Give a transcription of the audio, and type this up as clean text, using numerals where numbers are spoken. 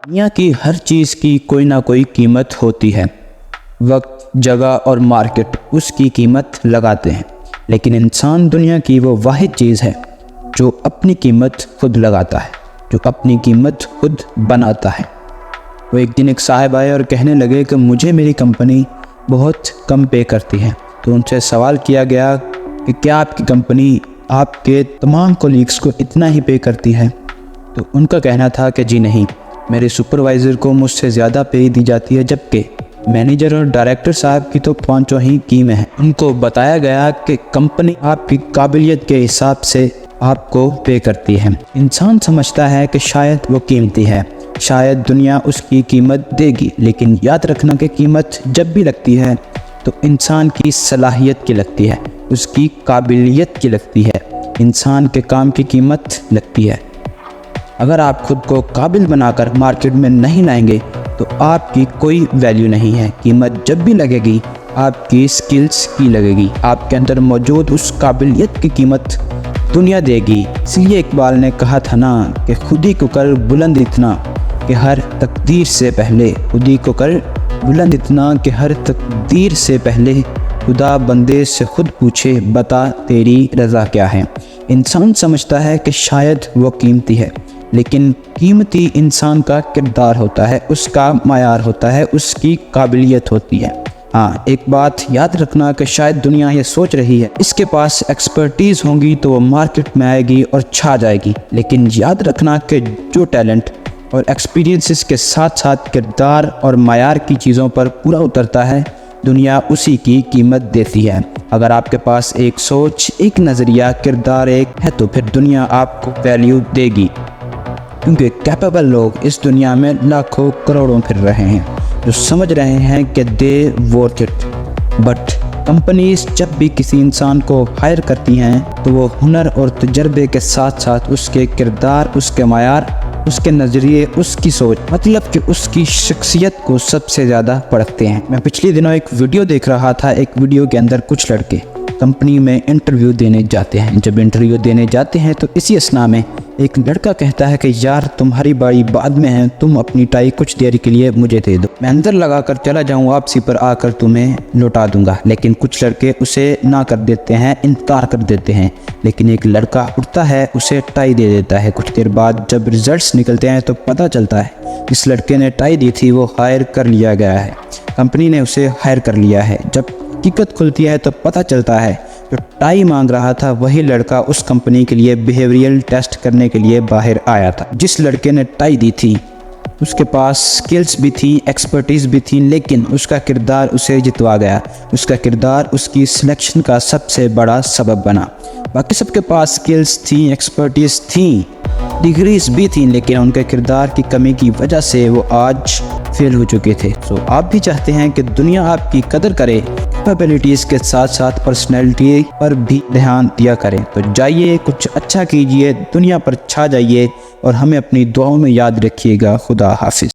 دنیا کی ہر چیز کی کوئی نہ کوئی قیمت ہوتی ہے۔ وقت، جگہ اور مارکیٹ اس کی قیمت لگاتے ہیں، لیکن انسان دنیا کی وہ واحد چیز ہے جو اپنی قیمت خود لگاتا ہے، جو اپنی قیمت خود بناتا ہے۔ وہ ایک دن ایک صاحب آئے اور کہنے لگے کہ مجھے میری کمپنی بہت کم پے کرتی ہے۔ تو ان سے سوال کیا گیا کہ کیا آپ کی کمپنی آپ کے تمام کولیگز کو اتنا ہی پے کرتی ہے؟ تو ان کا کہنا تھا کہ جی نہیں، میرے سپروائزر کو مجھ سے زیادہ پے دی جاتی ہے، جبکہ مینیجر اور ڈائریکٹر صاحب کی تو پانچوں ہی قیمیں ہیں۔ ان کو بتایا گیا کہ کمپنی آپ کی قابلیت کے حساب سے آپ کو پے کرتی ہے۔ انسان سمجھتا ہے کہ شاید وہ قیمتی ہے، شاید دنیا اس کی قیمت دے گی، لیکن یاد رکھنا کہ قیمت جب بھی لگتی ہے تو انسان کی صلاحیت کی لگتی ہے، اس کی قابلیت کی لگتی ہے، انسان کے کام کی قیمت لگتی ہے۔ اگر آپ خود کو قابل بنا کر مارکیٹ میں نہیں لائیں گے تو آپ کی کوئی ویلیو نہیں ہے۔ قیمت جب بھی لگے گی آپ کی سکلز کی لگے گی، آپ کے اندر موجود اس قابلیت کی قیمت دنیا دے گی۔ اس لیے اقبال نے کہا تھا نا کہ خود ہی کو کر بلند اتنا کہ ہر تقدیر سے پہلے، خود ہی کو کر بلند اتنا کہ ہر تقدیر سے پہلے خدا بندے سے خود پوچھے بتا تیری رضا کیا ہے۔ انسان سمجھتا ہے کہ شاید وہ قیمتی ہے، لیکن قیمتی انسان کا کردار ہوتا ہے، اس کا معیار ہوتا ہے، اس کی قابلیت ہوتی ہے۔ ہاں، ایک بات یاد رکھنا کہ شاید دنیا یہ سوچ رہی ہے اس کے پاس ایکسپرٹیز ہوں گی تو وہ مارکیٹ میں آئے گی اور چھا جائے گی، لیکن یاد رکھنا کہ جو ٹیلنٹ اور ایکسپیرینسز کے ساتھ ساتھ کردار اور معیار کی چیزوں پر پورا اترتا ہے، دنیا اسی کی قیمت دیتی ہے۔ اگر آپ کے پاس ایک سوچ، ایک نظریہ، کردار ایک ہے تو پھر دنیا آپ کو ویلیو دے گی، کیونکہ کیپیبل لوگ اس دنیا میں لاکھوں کروڑوں پھر رہے ہیں جو سمجھ رہے ہیں کہ دے ورتھ اٹ۔ بٹ کمپنیز جب بھی کسی انسان کو ہائر کرتی ہیں تو وہ ہنر اور تجربے کے ساتھ ساتھ اس کے کردار، اس کے معیار، اس کے نظریے، اس کی سوچ، مطلب کہ اس کی شخصیت کو سب سے زیادہ پرکھتے ہیں۔ میں پچھلے دنوں ایک ویڈیو دیکھ رہا تھا، ایک ویڈیو کے اندر کچھ لڑکے کمپنی میں انٹرویو دینے جاتے ہیں۔ جب انٹرویو دینے جاتے ہیں تو اسی اثناء میں ایک لڑکا کہتا ہے کہ یار تمہاری باری بعد میں ہے، تم اپنی ٹائی کچھ دیر کے لیے مجھے دے دو، میں اندر لگا کر چلا جاؤں، واپسی پر آ کر تمہیں لوٹا دوں گا۔ لیکن کچھ لڑکے اسے نہ کر دیتے ہیں، انکار کر دیتے ہیں، لیکن ایک لڑکا اٹھتا ہے، اسے ٹائی دے دیتا ہے۔ کچھ دیر بعد جب ریزلٹس نکلتے ہیں تو پتہ چلتا ہے جس لڑکے نے ٹائی دی تھی وہ ہائر کر لیا گیا ہے، کمپنی نے اسے ہائر کر لیا ہے۔ جب حقیقت کھلتی ہے تو پتہ چلتا ہے جو ٹائی مانگ رہا تھا وہی لڑکا اس کمپنی کے لیے بیہیویئرل ٹیسٹ کرنے کے لیے باہر آیا تھا۔ جس لڑکے نے ٹائی دی تھی اس کے پاس سکلز بھی تھی، ایکسپرٹیز بھی تھی، لیکن اس کا کردار اسے جتوا گیا، اس کا کردار اس کی سلیکشن کا سب سے بڑا سبب بنا۔ باقی سب کے پاس سکلز تھیں، ایکسپرٹیز تھیں، ڈگریز بھی تھیں، لیکن ان کے کردار کی کمی کی وجہ سے وہ آج فیل ہو چکے تھے۔ آپ بھی چاہتے ہیں کہ دنیا آپ کی قدر کرے، کیپیبلٹیز کے ساتھ ساتھ پرسنالٹی پر بھی دھیان دیا کرے، تو جائیے کچھ اچھا کیجیے، دنیا پر چھا جائیے اور ہمیں اپنی دعاؤں میں یاد رکھیے گا۔ خدا حافظ۔